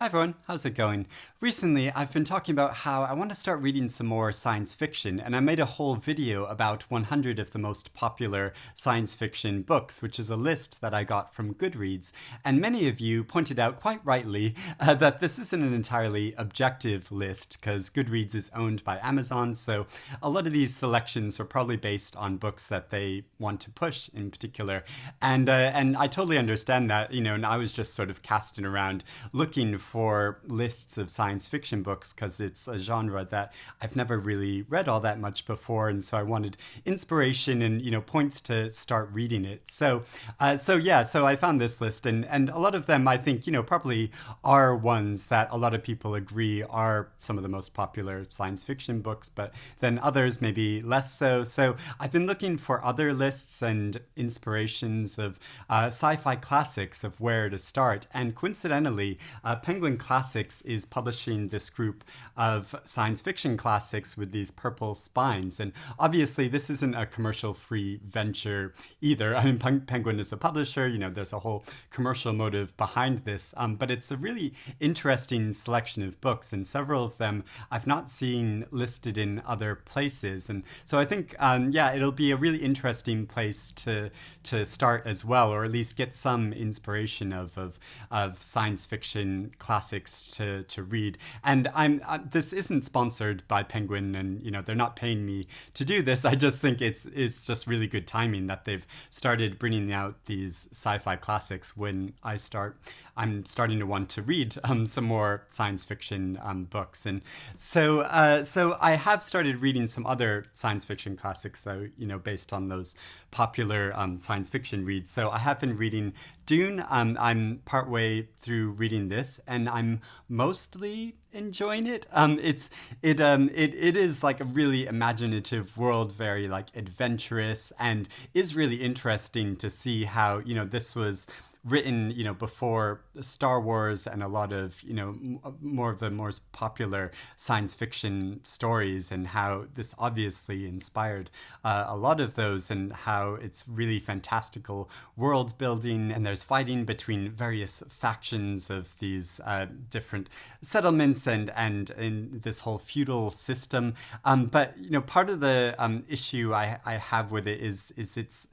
Hi everyone, how's it going? Recently, I've been talking about how I want to start reading some more science fiction, and I made a whole video about 100 of the most popular science fiction books, which is a list that I got from GoodReads. And many of you pointed out quite rightly that this isn't an entirely objective list, because GoodReads is owned by Amazon, so a lot of these selections are probably based on books that they want to push in particular. And I totally understand that, and I was just sort of casting around looking for lists of science fiction books because it's a genre that I've never really read all that much before, and so I wanted inspiration and points to start reading it. So I found this list, and a lot of them I think probably are ones that a lot of people agree are some of the most popular science fiction books, but then others maybe less so. So I've been looking for other lists and inspirations of sci-fi classics of where to start, and coincidentally, Penguin Classics is publishing this group of science fiction classics with these purple spines. And obviously, this isn't a commercial-free venture either. I mean, Penguin is a publisher, there's a whole commercial motive behind this, but it's a really interesting selection of books, and several of them I've not seen listed in other places. And so I think, it'll be a really interesting place to start as well, or at least get some inspiration of science fiction classics to read. And this isn't sponsored by Penguin, and they're not paying me to do this. I just think it's just really good timing that they've started bringing out these sci-fi classics when I'm starting to want to read some more science fiction books. And so I have started reading some other science fiction classics, though, based on those popular science fiction reads. So I have been reading Dune. I'm partway through reading this, and I'm mostly enjoying it. It is like a really imaginative world, very like adventurous, and is really interesting to see how this was written, before Star Wars and a lot of, more of the most popular science fiction stories, and how this obviously inspired a lot of those, and how it's really fantastical world building, and there's fighting between various factions of these different settlements and in this whole feudal system. But, part of the issue I have with it is it's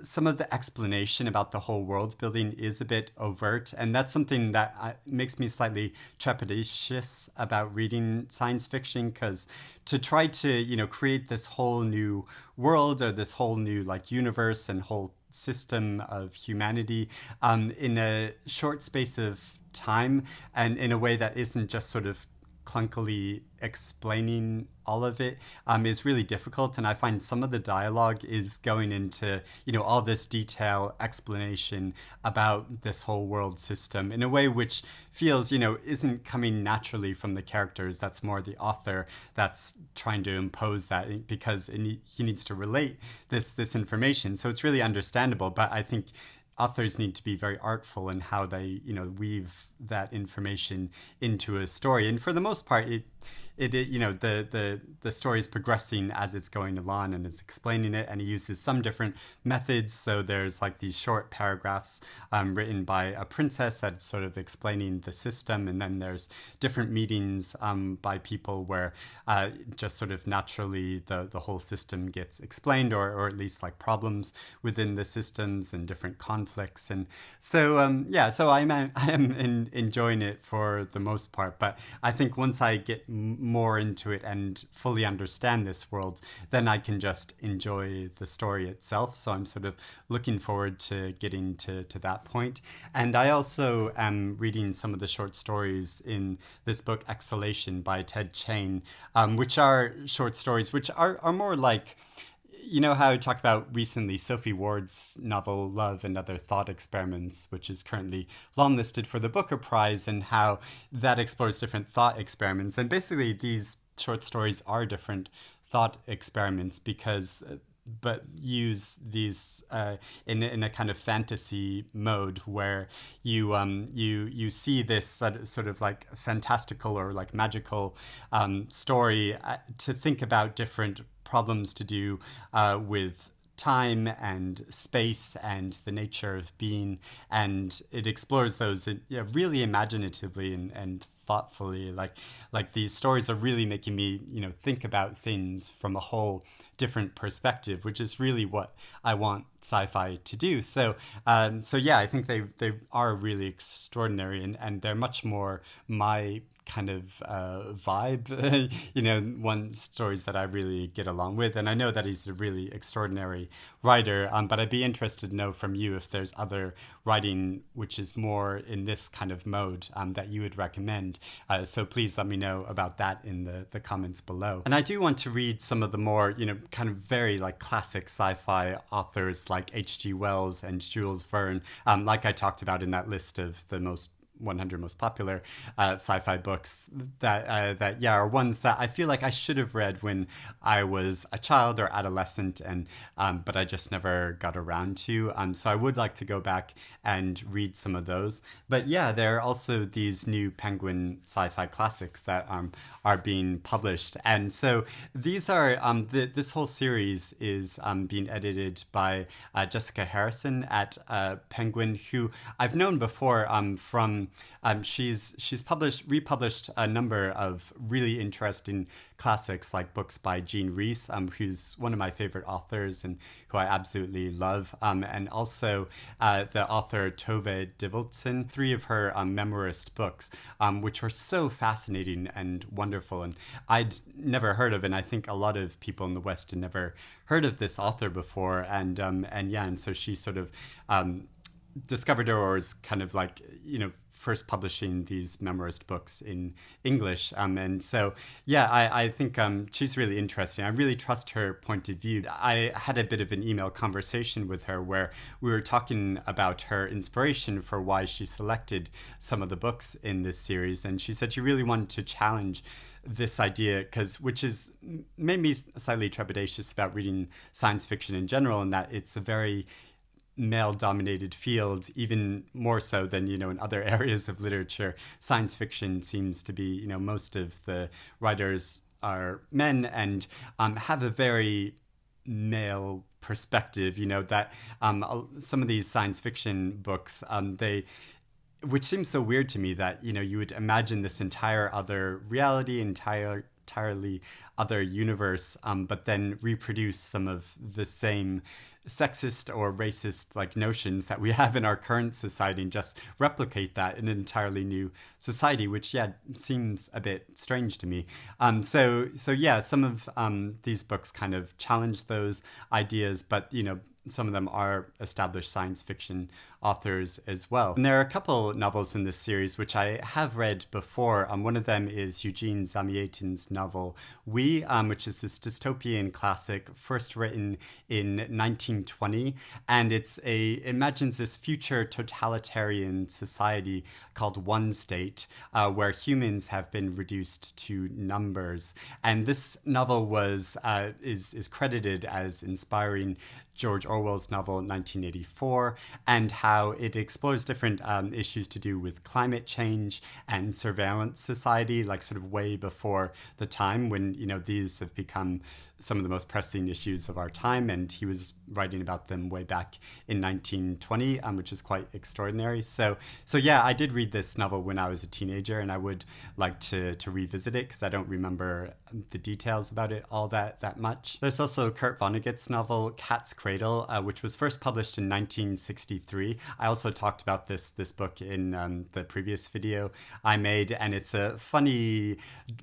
some of the explanation about the whole world building is a bit overt, and that's something that makes me slightly trepidatious about reading science fiction, because to try to create this whole new world, or this whole new like universe and whole system of humanity in a short space of time, and in a way that isn't just sort of clunkily explaining all of it, is really difficult. And I find some of the dialogue is going into all this detail explanation about this whole world system in a way which feels isn't coming naturally from the characters. That's more the author that's trying to impose that, because he needs to relate this information. So it's really understandable, but I think authors need to be very artful in how they, weave that information into a story. And for the most part, the story is progressing as it's going along, and it's explaining it, and he uses some different methods. So there's like these short paragraphs written by a princess that's sort of explaining the system, and then there's different meetings by people where just sort of naturally the whole system gets explained, or at least like problems within the systems and different conflicts. And so so I am enjoying it for the most part, but I think once I get more into it and fully understand this world, then I can just enjoy the story itself. So I'm sort of looking forward to getting to that point. And I also am reading some of the short stories in this book, Exhalation by Ted Chiang, which are short stories which are more like, how I talked about recently Sophie Ward's novel Love and Other Thought Experiments, which is currently longlisted for the Booker Prize, and how that explores different thought experiments. And basically these short stories are different thought experiments, but use these in a kind of fantasy mode, where you see this sort of like fantastical or like magical story to think about different problems to do with time and space and the nature of being, and it explores those really imaginatively and thoughtfully. Like these stories are really making me think about things from a whole different perspective, which is really what I want sci-fi to do. So yeah, I think they are really extraordinary, and they're much more my kind of vibe, one stories that I really get along with. And I know that he's a really extraordinary writer, but I'd be interested to know from you if there's other writing which is more in this kind of mode that you would recommend. So please let me know about that in the comments below. And I do want to read some of the more, kind of very like classic sci-fi authors like H.G. Wells and Jules Verne, like I talked about in that list of the 100 most popular sci-fi books that are ones that I feel like I should have read when I was a child or adolescent, and but I just never got around to. So I would like to go back and read some of those. But yeah, there are also these new Penguin sci-fi classics that are being published, and so these are this whole series is being edited by Jessica Harrison at Penguin, who I've known before from. She's republished a number of really interesting classics, like books by Jean Rhys, who's one of my favorite authors and who I absolutely love, and also the author Tove Ditlevsen. 3 of her memoirist books, which were so fascinating and wonderful, and I'd never heard of, and I think a lot of people in the West had never heard of this author before, and so she sort of discovered her, or is kind of like first publishing these memoirist books in English, and so yeah, I think she's really interesting. I really trust her point of view. I had a bit of an email conversation with her where we were talking about her inspiration for why she selected some of the books in this series, and she said she really wanted to challenge this idea, which is made me slightly trepidatious about reading science fiction in general, and that it's a very male-dominated field, even more so than in other areas of literature. Science fiction seems to be most of the writers are men and have a very male perspective. That some of these science fiction books which seems so weird to me, that you would imagine this entire other reality, entirely other universe, but then reproduce some of the same sexist or racist like notions that we have in our current society, and just replicate that in an entirely new society, which seems a bit strange to me. So yeah, some of these books kind of challenge those ideas, but some of them are established science fiction authors as well. And there are a couple novels in this series which I have read before. One of them is Yevgeny Zamyatin's novel We, which is this dystopian classic first written in 1920, and it imagines this future totalitarian society called One State, where humans have been reduced to numbers. And this novel is credited as inspiring George Orwell's novel 1984, and how it explores different issues to do with climate change and surveillance society, like sort of way before the time when these have become some of the most pressing issues of our time, and he was writing about them way back in 1920, which is quite extraordinary. So yeah, I did read this novel when I was a teenager, and I would like to revisit it because I don't remember the details about it all that much. There's also Kurt Vonnegut's novel Cat's Cradle, which was first published in 1963. I also talked about this book in the previous video I made, and it's a funny,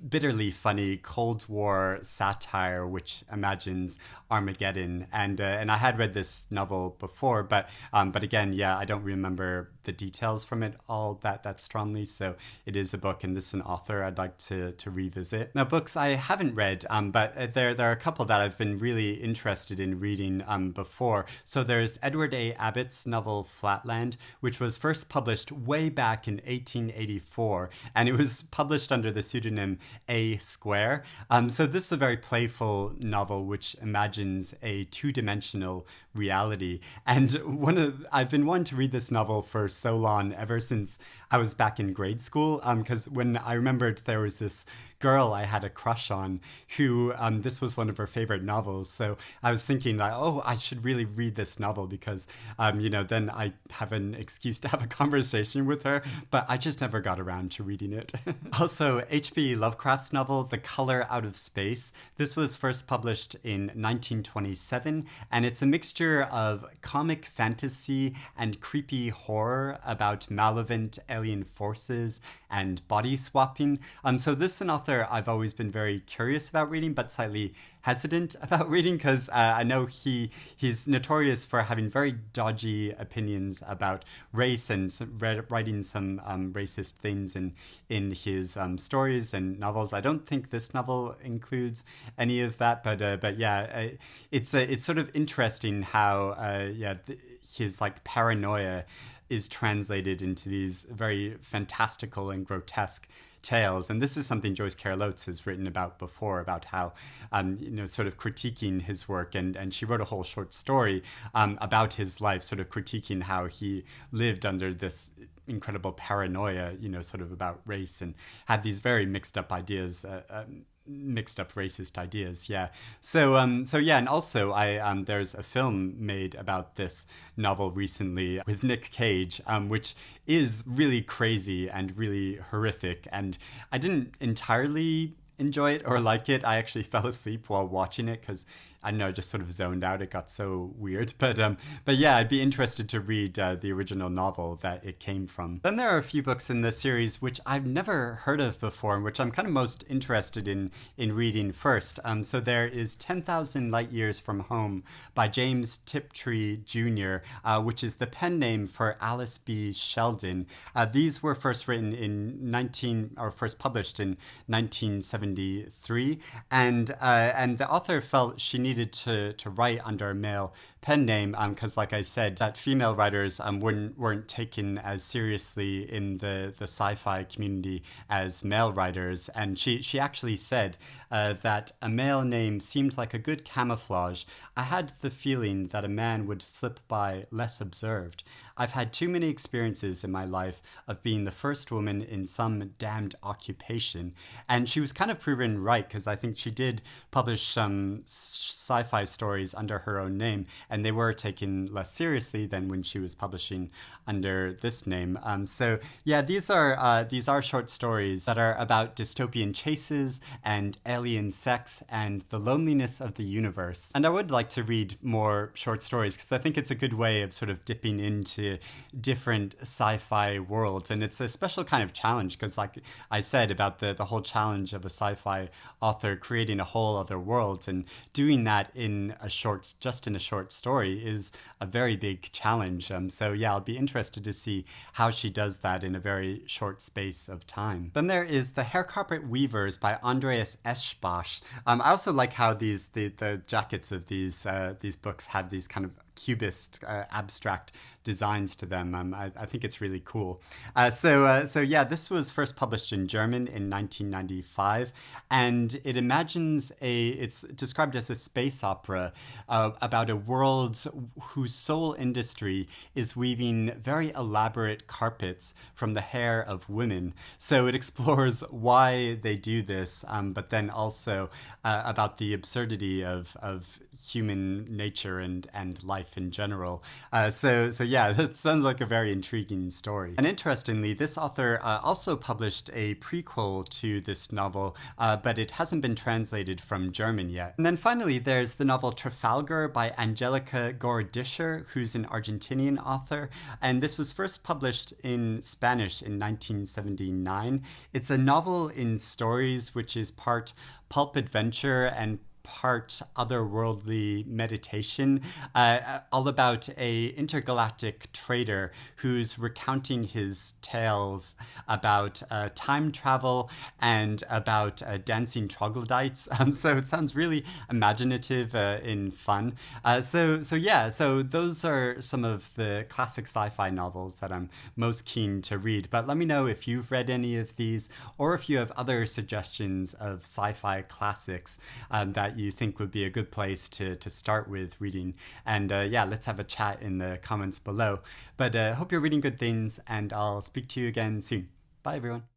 bitterly funny Cold War satire which imagines Armageddon, and I had read this novel before, but again, yeah, I don't remember the details from it all that strongly. So it is a book, and this is an author I'd like to revisit. Now, books I haven't read, but there are a couple that I've been really interested in reading before. So there's Edward A. Abbott's novel Flatland, which was first published way back in 1884, and it was published under the pseudonym A. Square. So this is a very playful novel which imagines a two-dimensional reality. And I've been wanting to read this novel for so long, ever since I was back in grade school, because when I remembered there was this girl I had a crush on who this was one of her favorite novels. So I was thinking that, oh, I should really read this novel because, then I have an excuse to have a conversation with her, but I just never got around to reading it. Also, H.P. Lovecraft's novel, The Color Out of Space. This was first published in 1927, and it's a mixture of comic fantasy and creepy horror about malevolent alien forces and body swapping. So this is an author I've always been very curious about reading, but slightly hesitant about reading because I know he's notorious for having very dodgy opinions about race and writing some racist things in his stories and novels. I don't think this novel includes any of that, but yeah, it's sort of interesting how his like paranoia is translated into these very fantastical and grotesque tales. And this is something Joyce Carol Oates has written about before, about how, sort of critiquing his work. And she wrote a whole short story about his life, sort of critiquing how he lived under this incredible paranoia, sort of about race, and had these very mixed up racist ideas. Yeah. So yeah, and also there's a film made about this novel recently with Nick Cage, which is really crazy and really horrific. And I didn't entirely enjoy it or like it. I actually fell asleep while watching it because I don't know, just sort of zoned out. It got so weird. But yeah, I'd be interested to read the original novel that it came from. Then there are a few books in this series which I've never heard of before, and which I'm kind of most interested in reading first. So there is 10,000 Light Years from Home by James Tiptree Jr., which is the pen name for Alice B. Sheldon. These were first published in 1973, and the author felt she needed to write under a male pen name because, like I said, that female writers weren't taken as seriously in the sci-fi community as male writers. And she actually said that a male name seemed like a good camouflage. I had the feeling that a man would slip by less observed. I've had too many experiences in my life of being the first woman in some damned occupation. And she was kind of proven right, because I think she did publish some sci-fi stories under her own name, and they were taken less seriously than when she was publishing under this name. So yeah, these are short stories that are about dystopian chases and alien sex and the loneliness of the universe. And I would like to read more short stories because I think it's a good way of sort of dipping into different sci-fi worlds. And it's a special kind of challenge because, like I said, about the whole challenge of a sci-fi author creating a whole other world, and doing that in a short story is a very big challenge. So yeah, I'll be interested to see how she does that in a very short space of time. Then there is The Hair Carpet Weavers by Andreas Eschbach. I also like how the jackets of these books have these kind of cubist abstract designs to them. I think it's really cool. So yeah, this was first published in German in 1995, and it's described as a space opera about a world whose sole industry is weaving very elaborate carpets from the hair of women. So it explores why they do this, but then also about the absurdity of human nature and life in general. So yeah, that sounds like a very intriguing story. And interestingly, this author also published a prequel to this novel, but it hasn't been translated from German yet. And then finally, there's the novel Trafalgar by Angelica Gorodischer, who's an Argentinian author. And this was first published in Spanish in 1979. It's a novel in stories, which is part pulp adventure and part otherworldly meditation, all about a intergalactic trader who's recounting his tales about time travel and about dancing troglodytes. So it sounds really imaginative and fun. So those are some of the classic sci-fi novels that I'm most keen to read. But let me know if you've read any of these, or if you have other suggestions of sci-fi classics that you think would be a good place to start with reading. And yeah, let's have a chat in the comments below. But hope you're reading good things, and I'll speak to you again soon. Bye, everyone.